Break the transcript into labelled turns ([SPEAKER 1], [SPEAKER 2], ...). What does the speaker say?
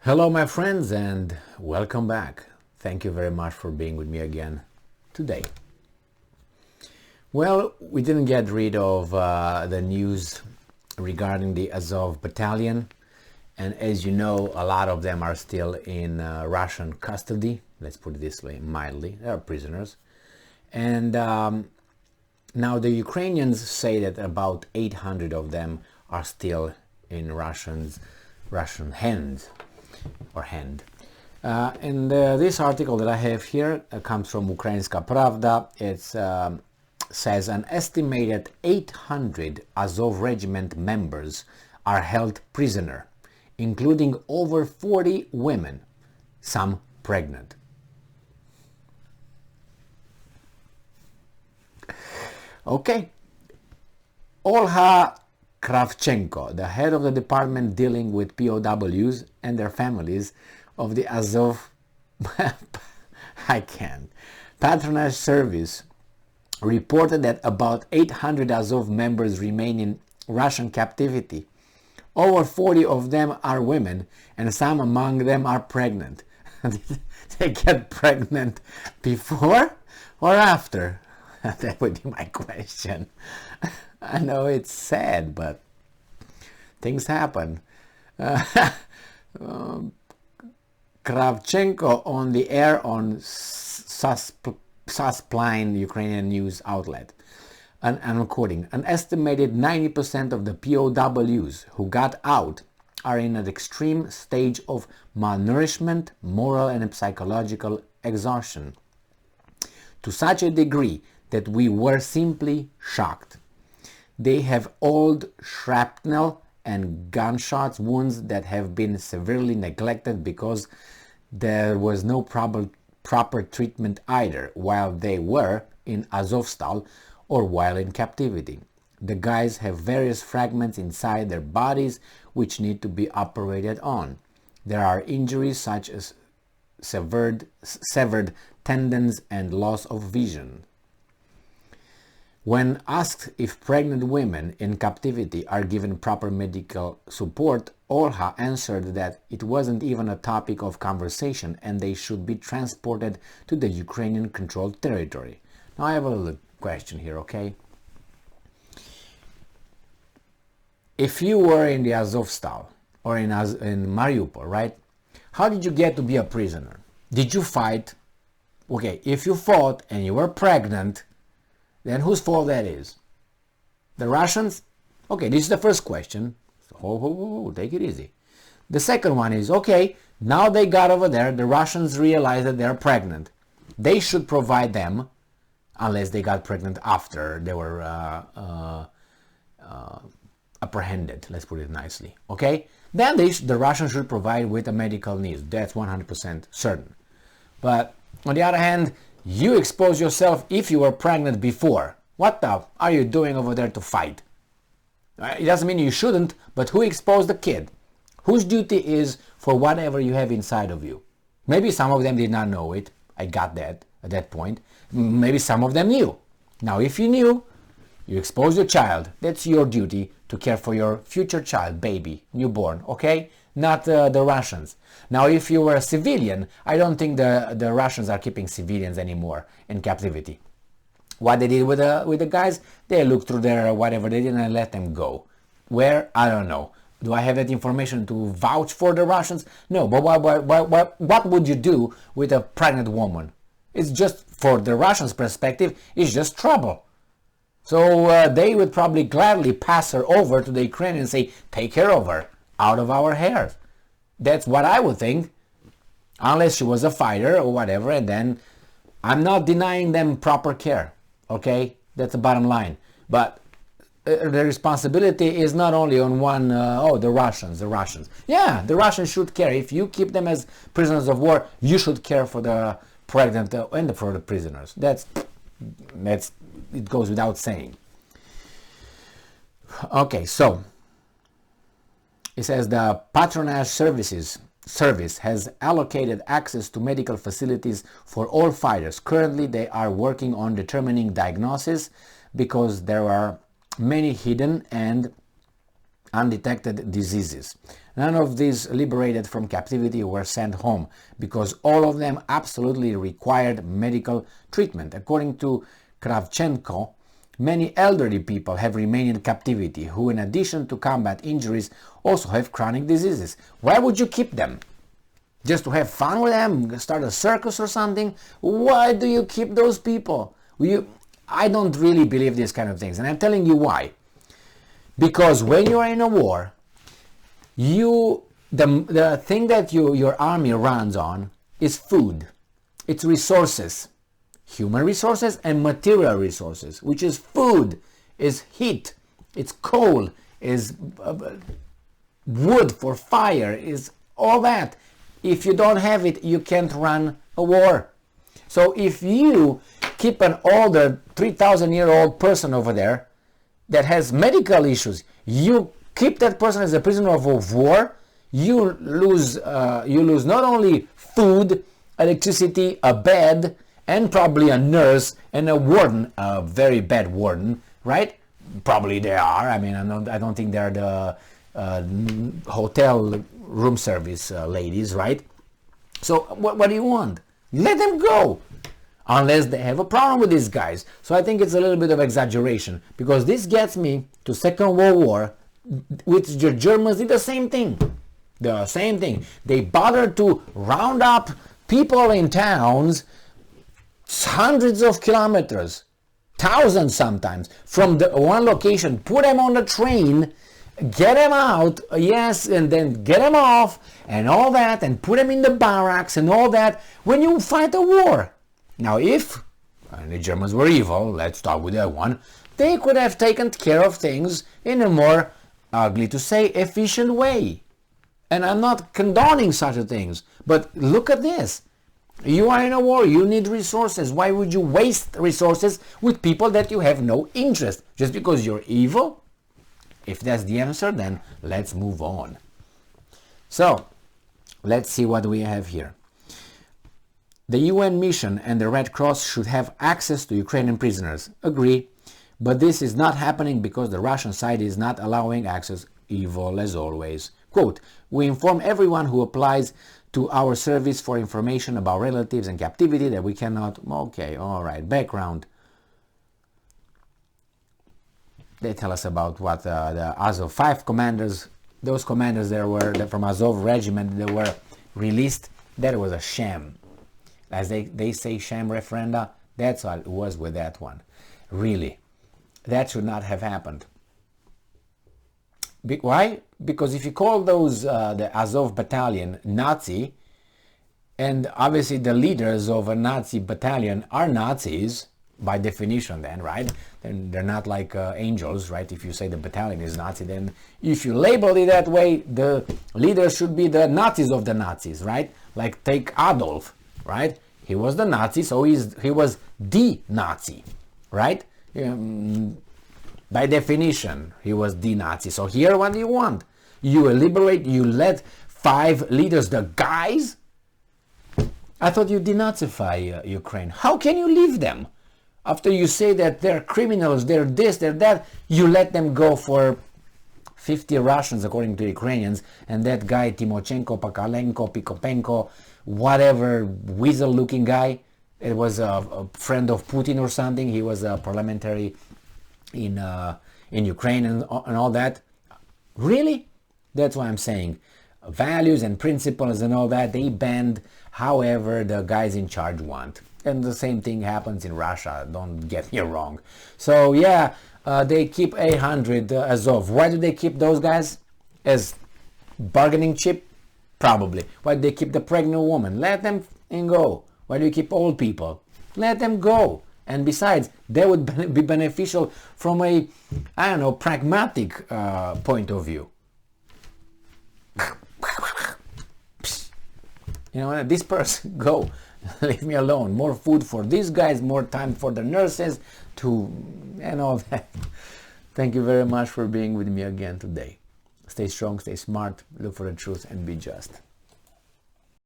[SPEAKER 1] Hello my friends and welcome back. Thank you very much for being with me again today. Well, we didn't get rid of the news regarding the Azov Battalion, and as you know, a lot of them are still in Russian custody. Let's put it this way, mildly. They are prisoners. And now the Ukrainians say that about 800 of them are still in Russian hands. This article that I have here comes from Ukrainska Pravda. It says an estimated 800 Azov regiment members are held prisoner, including over 40 women, some pregnant. Okay. Olha Kravchenko, the head of the department dealing with POWs and their families of the Azov patronage service, reported that about 800 Azov members remain in Russian captivity. Over 40 of them are women, and some among them are pregnant. They get pregnant before or after? That would be my question. I know it's sad, but things happen. Kravchenko on the air on Suspline, Ukrainian news outlet. And I'm quoting, an estimated 90% of the POWs who got out are in an extreme stage of malnourishment, moral and psychological exhaustion, to such a degree that we were simply shocked. They have old shrapnel and gunshots wounds that have been severely neglected because there was no proper treatment either while they were in Azovstal or while in captivity. The guys have various fragments inside their bodies which need to be operated on. There are injuries such as severed tendons and loss of vision. When asked if pregnant women in captivity are given proper medical support, Olha answered that it wasn't even a topic of conversation and they should be transported to the Ukrainian-controlled territory. Now I have a little question here, okay? If you were in the Azovstal or in Mariupol, right? How did you get to be a prisoner? Did you fight? Okay, if you fought and you were pregnant, then whose fault that is? The Russians? Okay, this is the first question. Take it easy. The second one is, okay, now they got over there, the Russians realize that they're pregnant. They should provide them, unless they got pregnant after they were apprehended, let's put it nicely, okay? Then the Russians should provide with the medical needs. That's 100% certain. But on the other hand, you expose yourself if you were pregnant before. What the are you doing over there to fight? It doesn't mean you shouldn't, but who exposed the kid? Whose duty is for whatever you have inside of you? Maybe some of them did not know it. I got that at that point. Maybe some of them knew. Now, if you knew, you expose your child. That's your duty to care for your future child, baby, newborn, okay? Not the Russians. Now, if you were a civilian, I don't think the Russians are keeping civilians anymore in captivity. What they did with the guys, they looked through their whatever they did and let them go. Where? I don't know. Do I have that information to vouch for the Russians? No, but what would you do with a pregnant woman? It's just, for the Russians' perspective, it's just trouble. So they would probably gladly pass her over to the Ukrainians and say, take care of her, out of our hair. That's what I would think, unless she was a fighter or whatever, and then I'm not denying them proper care, okay? That's the bottom line. But the responsibility is not only on one, the Russians. Yeah, the Russians should care. If you keep them as prisoners of war, you should care for the pregnant and for the prisoners. That's it goes without saying. Okay, so it says the patronage service has allocated access to medical facilities for all fighters. Currently, they are working on determining diagnosis because there are many hidden and undetected diseases. None of these liberated from captivity were sent home because all of them absolutely required medical treatment. According to Kravchenko, many elderly people have remained in captivity who, in addition to combat injuries, also have chronic diseases. Why would you keep them? Just to have fun with them? Start a circus or something? Why do you keep those people? I don't really believe these kind of things, and I'm telling you why. Because when you are in a war, the thing that your army runs on is food. It's resources. Human resources and material resources, which is food, is heat, it's coal, is wood for fire, is all that. If you don't have it, you can't run a war. So if you keep an older 3,000-year-old person over there that has medical issues, you keep that person as a prisoner of war, you lose not only food, electricity, a bed, and probably a nurse and a warden, a very bad warden, right? Probably they are. I mean, I don't think they're the hotel room service ladies, right? So what do you want? Let them go, unless they have a problem with these guys. So I think it's a little bit of exaggeration, because this gets me to Second World War, which the Germans did the same thing. The same thing. They bothered to round up people in towns hundreds of kilometers, thousands sometimes, from the one location, put them on the train, get them out, yes, and then get them off, and all that, and put them in the barracks and all that, when you fight a war. Now, if the Germans were evil, let's start with that one, they could have taken care of things in a more, ugly to say, efficient way. And I'm not condoning such things, but look at this. You are in a war, you need resources. Why would you waste resources with people that you have no interest? Just because you're evil? If that's the answer, then let's move on. So, let's see what we have here. The UN mission and the Red Cross should have access to Ukrainian prisoners. Agree. But this is not happening because the Russian side is not allowing access. Evil as always. Quote, we inform everyone who applies to our service for information about relatives in captivity that we cannot... Okay, all right, background. They tell us about what the Azov 5 commanders, those commanders there were from Azov regiment that were released, that was a sham. As they say, sham referenda, that's what it was with that one. Really, that should not have happened. Why? Because if you call those the Azov Battalion Nazi, and obviously the leaders of a Nazi battalion are Nazis by definition, then, right? Then they're not like angels, right? If you say the battalion is Nazi, then if you label it that way, the leaders should be the Nazis of the Nazis, right? Like take Adolf, right? He was the Nazi, so he was the Nazi, right? By definition, he was the Nazi. So here, what do you want? You liberate, you let 5 leaders, the guys? I thought you denazify Ukraine. How can you leave them? After you say that they're criminals, they're this, they're that, you let them go for 50 Russians, according to Ukrainians, and that guy, Timoshenko, Pakalenko, Pikopenko, whatever weasel-looking guy, it was a friend of Putin or something, he was a parliamentary in Ukraine and all that. Really? That's what I'm saying. Values and principles and all that, they bend however the guys in charge want. And the same thing happens in Russia, don't get me wrong. So yeah, they keep 800 Azov. Why do they keep those guys? As bargaining chip? Probably. Why do they keep the pregnant woman? Let them go. Why do you keep old people? Let them go. And besides, that would be beneficial from a, I don't know, pragmatic point of view. You know, this person, go. Leave me alone. More food for these guys, more time for the nurses, and all that. Thank you very much for being with me again today. Stay strong, stay smart, look for the truth, and be just.